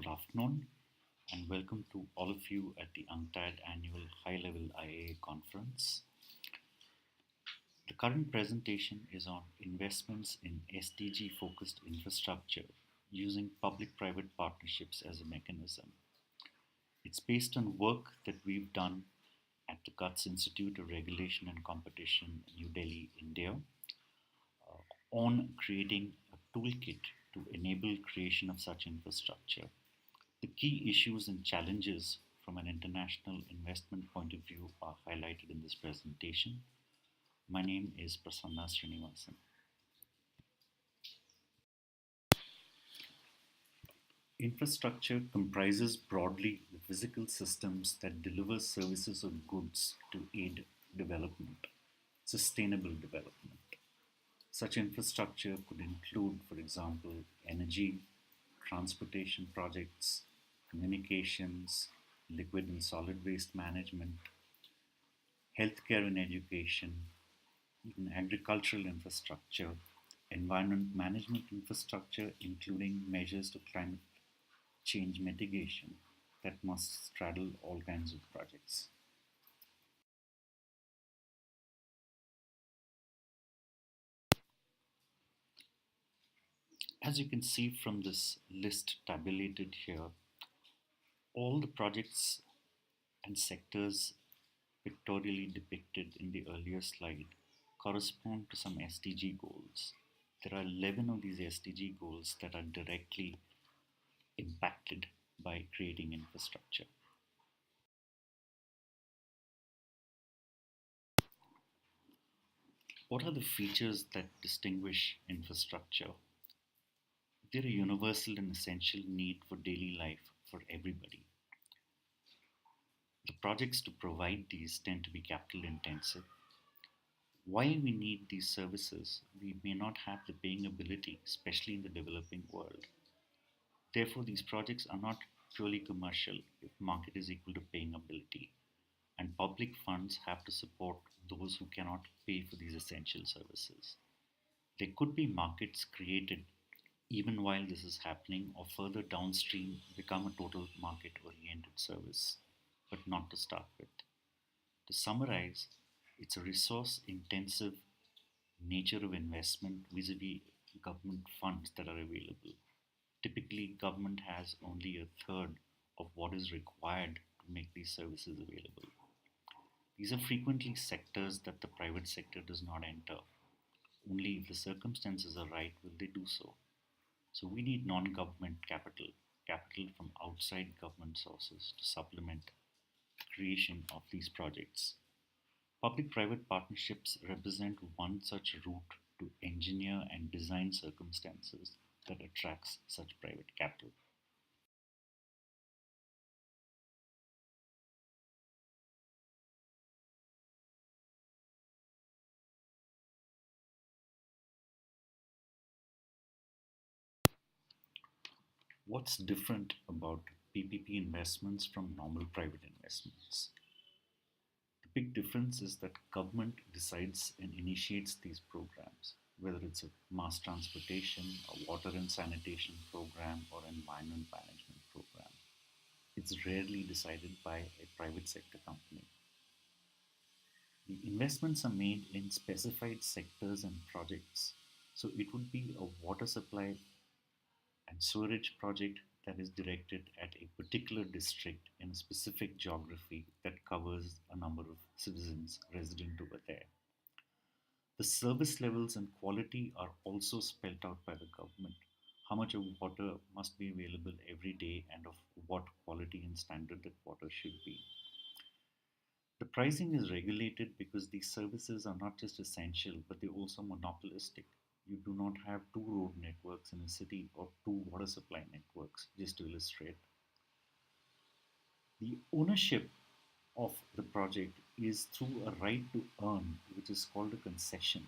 Good afternoon and welcome to all of you at the UNCTAD annual high level IAA conference. The current presentation is on investments in SDG focused infrastructure using public private partnerships as a mechanism. It's based on work that we've done at the GUTS Institute of Regulation and Competition, New Delhi, India, on creating a toolkit to enable creation of such infrastructure. The key issues and challenges from an international investment point of view are highlighted in this presentation. My name is Prasanna Srinivasan. Infrastructure comprises broadly the physical systems that deliver services or goods to aid development, sustainable development. Such infrastructure could include, for example, energy, transportation projects, communications, liquid and solid waste management, healthcare and education, even agricultural infrastructure, environment management infrastructure, including measures to climate change mitigation that must straddle all kinds of projects. As you can see from this list tabulated here, all the projects and sectors pictorially depicted in the earlier slide correspond to some SDG goals. There are 11 of these SDG goals that are directly impacted by creating infrastructure. What are the features that distinguish infrastructure? They're a universal and essential need for daily life for everybody. The projects to provide these tend to be capital intensive. While we need these services, we may not have the paying ability, especially in the developing world. Therefore, these projects are not purely commercial if market is equal to paying ability, and public funds have to support those who cannot pay for these essential services. There could be markets created even while this is happening, or further downstream become a total market oriented service, but not to start with. To summarize, it's a resource intensive nature of investment vis-a-vis government funds that are available. Typically, government has only a third of what is required to make these services available. These are frequently sectors that the private sector does not enter. Only if the circumstances are right will they do so. So we need non-government capital, capital from outside government sources to supplement the creation of these projects. Public-private partnerships represent one such route to engineer and design circumstances that attracts such private capital. What's different about PPP investments from normal private investments? The big difference is that government decides and initiates these programs, whether it's a mass transportation, a water and sanitation program, or an environment management program. It's rarely decided by a private sector company. The investments are made in specified sectors and projects. So it would be a water supply and sewerage project that is directed at a particular district in a specific geography that covers a number of citizens resident over there. The service levels and quality are also spelled out by the government. How much of water must be available every day and of what quality and standard that water should be. The pricing is regulated because these services are not just essential but they're also monopolistic. You do not have two road networks in a city or two water supply networks, just to illustrate. The ownership of the project is through a right to earn, which is called a concession.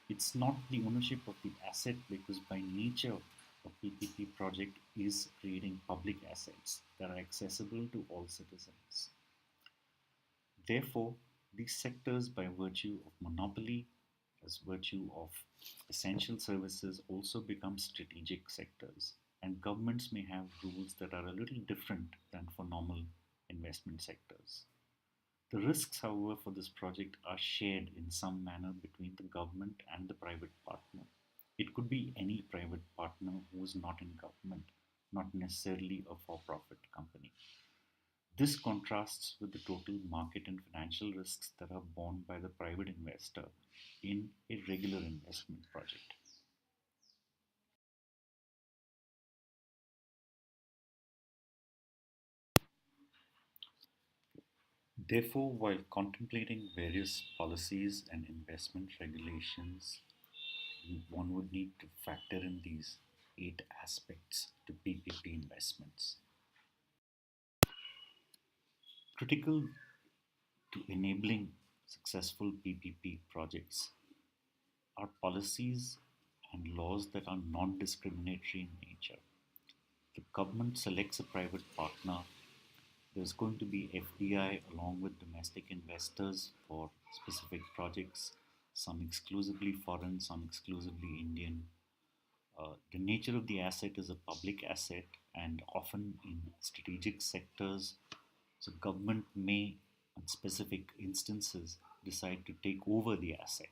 It's not the ownership of the asset because by nature a PPP project is creating public assets that are accessible to all citizens. Therefore, these sectors by virtue of monopoly, as virtue of essential services also become strategic sectors. and governments may have rules that are a little different than for normal investment sectors. The risks, however, for this project are shared in some manner between the government and the private partner. It could be any private partner who is not in government, not necessarily a for profit company. This contrasts with the total market and financial risks that are borne by the private investor in a regular investment project. Therefore, while contemplating various policies and investment regulations, one would need to factor in these eight aspects to PPP investments. Critical to enabling successful PPP projects are policies and laws that are non discriminatory in nature. The government selects a private partner. There's going to be FDI along with domestic investors for specific projects, some exclusively foreign, some exclusively Indian. The nature of the asset is a public asset, and often in strategic sectors, so government may, in specific instances, decide to take over the asset,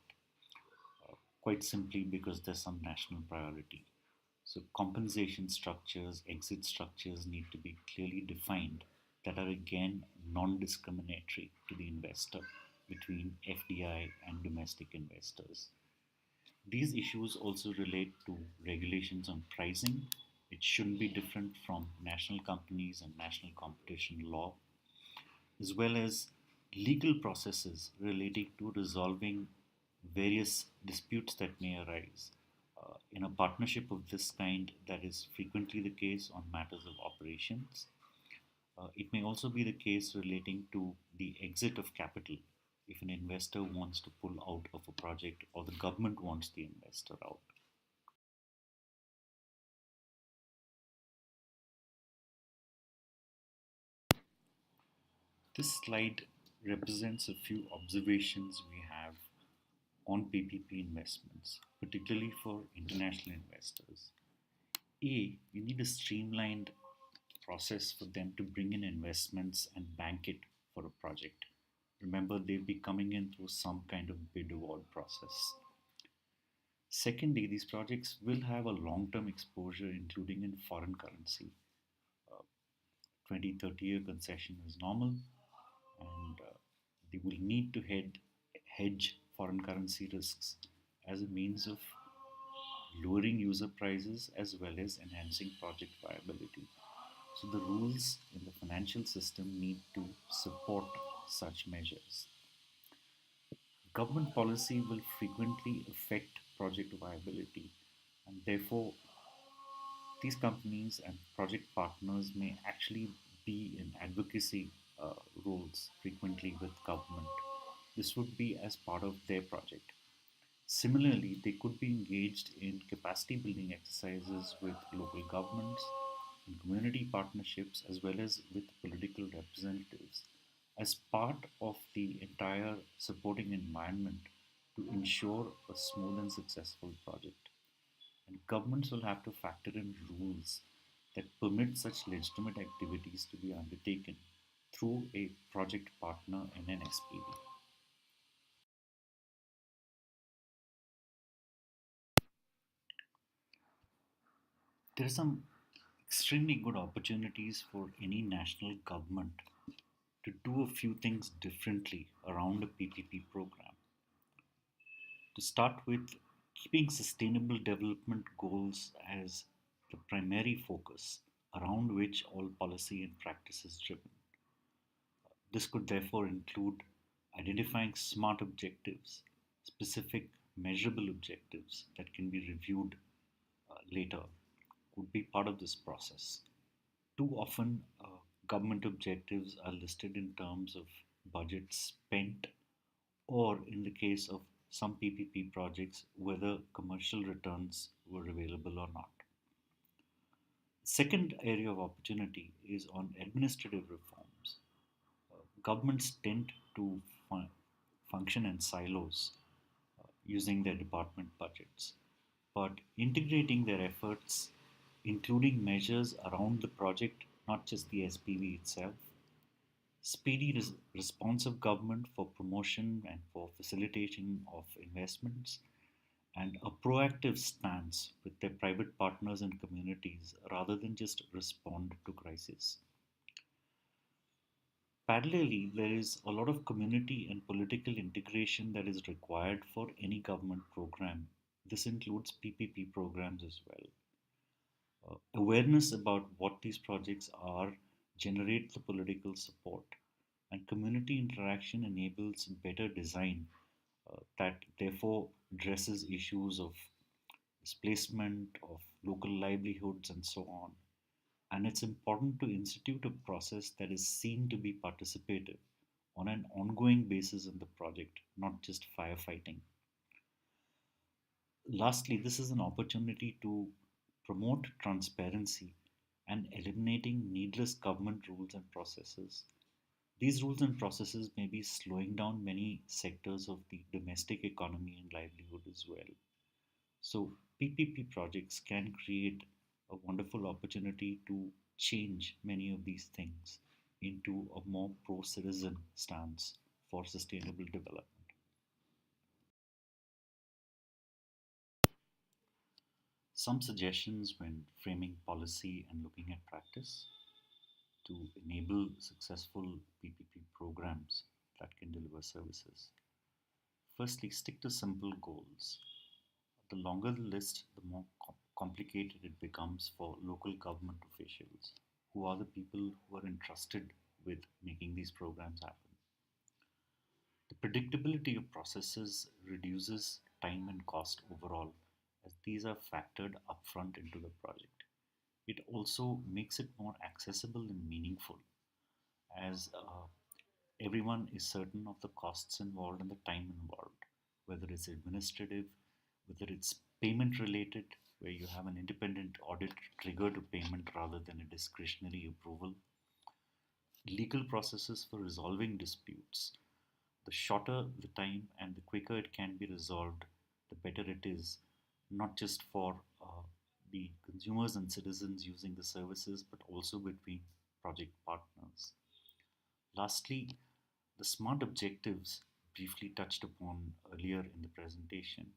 quite simply because there's some national priority. So compensation structures, exit structures need to be clearly defined that are again non-discriminatory to the investor between FDI and domestic investors. These issues also relate to regulations on pricing. It shouldn't be different from national companies and national competition law, as well as legal processes relating to resolving various disputes that may arise. In a partnership of this kind, that is frequently the case on matters of operations. It may also be the case relating to the exit of capital if an investor wants to pull out of a project or the government wants the investor out. This slide represents a few observations we have on PPP investments, particularly for international investors. A, you need a streamlined process for them to bring in investments and bank it for a project. Remember, they'll be coming in through some kind of bid award process. Secondly, these projects will have a long term exposure, including in foreign currency. Uh, 20 30-year concession is normal, and they will need to hedge foreign currency risks as a means of lowering user prices as well as enhancing project viability. So, the rules in the financial system need to support such measures. Government policy will frequently affect project viability, and therefore, these companies and project partners may actually be in advocacy roles frequently with government. This would be as part of their project. Similarly, they could be engaged in capacity building exercises with local governments and community partnerships as well as with political representatives as part of the entire supporting environment to ensure a smooth and successful project. And governments will have to factor in rules that permit such legitimate activities to be undertaken through a project partner in an SPV. There are some extremely good opportunities for any national government to do a few things differently around a PPP program. To start with, keeping sustainable development goals as the primary focus around which all policy and practice is driven. This could therefore include identifying smart objectives, specific measurable objectives that can be reviewed later, would be part of this process. Too often, government objectives are listed in terms of budgets spent, or in the case of some PPP projects, whether commercial returns were available or not. Second area of opportunity is on administrative reforms. Governments tend to function in silos using their department budgets, but integrating their efforts including measures around the project, not just the SPV itself, speedy responsive government for promotion and for facilitation of investments, and a proactive stance with their private partners and communities rather than just respond to crisis. Parallelly, there is a lot of community and political integration that is required for any government program. This includes PPP programs as well. Awareness about what these projects are generate the political support, and community interaction enables better design that therefore addresses issues of displacement, of local livelihoods, and so on. And it's important to institute a process that is seen to be participative on an ongoing basis in the project, not just firefighting. Lastly, this is an opportunity to promote transparency and eliminating needless government rules and processes. These rules and processes may be slowing down many sectors of the domestic economy and livelihood as well. So, PPP projects can create a wonderful opportunity to change many of these things into a more pro citizen stance for sustainable development. Some suggestions when framing policy and looking at practice to enable successful PPP programs that can deliver services. Firstly, stick to simple goals. The longer the list, the more complicated it becomes for local government officials, who are the people who are entrusted with making these programs happen. The predictability of processes reduces time and cost overall, as these are factored upfront into the project. It also makes it more accessible and meaningful, as everyone is certain of the costs involved and the time involved, whether it's administrative, whether it's payment related, where you have an independent audit trigger to payment rather than a discretionary approval, legal processes for resolving disputes. The shorter the time and the quicker it can be resolved, the better it is, not just for the consumers and citizens using the services, but also between project partners. Lastly, the smart objectives, briefly touched upon earlier in the presentation,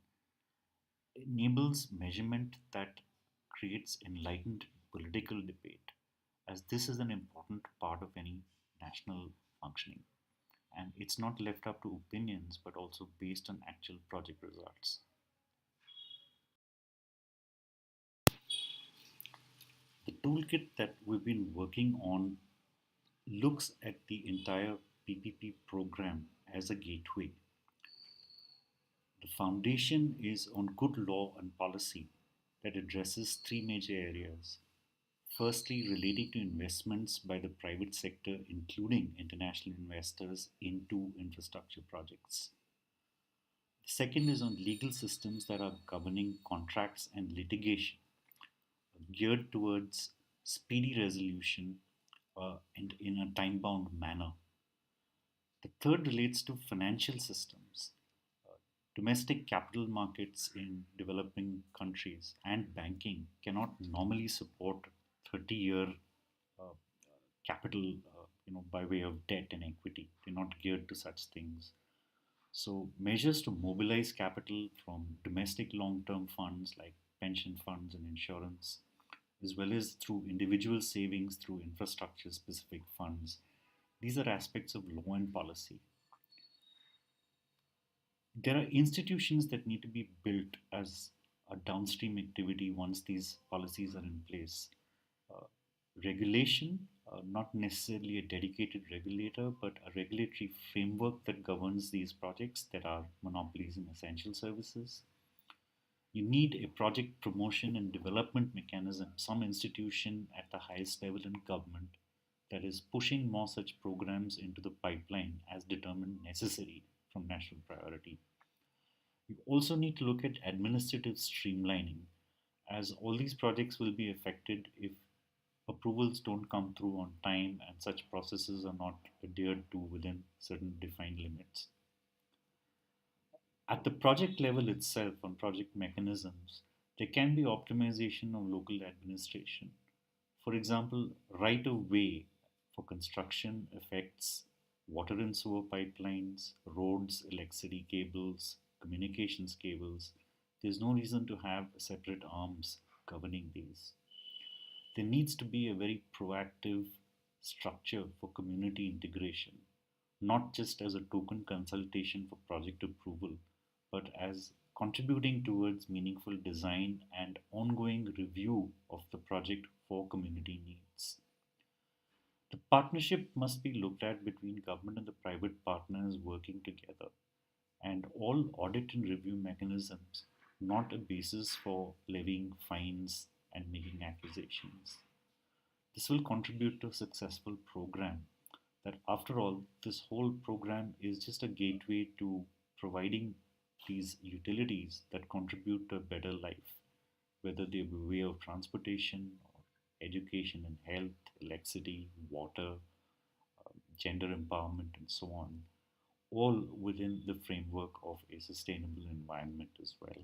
enables measurement that creates enlightened political debate, as this is an important part of any national functioning. And it's not left up to opinions but also based on actual project results. The toolkit that we've been working on looks at the entire PPP program as a gateway. The foundation is on good law and policy that addresses three major areas. Firstly, relating to investments by the private sector, including international investors, into infrastructure projects. The second is on legal systems that are governing contracts and litigation, geared towards speedy resolution and in a time bound manner. The third relates to financial systems, domestic capital markets in developing countries and banking cannot normally support 30-year uh, capital, by way of debt and equity. They're not geared to such things. So measures to mobilize capital from domestic long-term funds like pension funds and insurance, as well as through individual savings through infrastructure specific funds. These are aspects of law and policy. There are institutions that need to be built as a downstream activity once these policies are in place. Uh, Regulation, not necessarily a dedicated regulator, but a regulatory framework that governs these projects that are monopolies in essential services. You need a project promotion and development mechanism, some institution at the highest level in government that is pushing more such programs into the pipeline as determined necessary from national priority. You also need to look at administrative streamlining, as all these projects will be affected if approvals don't come through on time and such processes are not adhered to within certain defined limits. At the project level itself, on project mechanisms, There can be optimization of local administration. For example, right of way for construction affects water and sewer pipelines, roads, electricity cables, communications cables. There's no reason to have separate arms governing these. There needs to be a very proactive structure for community integration, not just as a token consultation for project approval, but as contributing towards meaningful design and ongoing review of the project for community needs. The partnership must be looked at between government and the private partners working together, and all audit and review mechanisms, not a basis for levying fines and making accusations. This will contribute to a successful program. That, after all, this whole program is just a gateway to providing these utilities that contribute to a better life, whether they be way of transportation, or education and health, electricity, water, gender empowerment, and so on, all within the framework of a sustainable environment as well.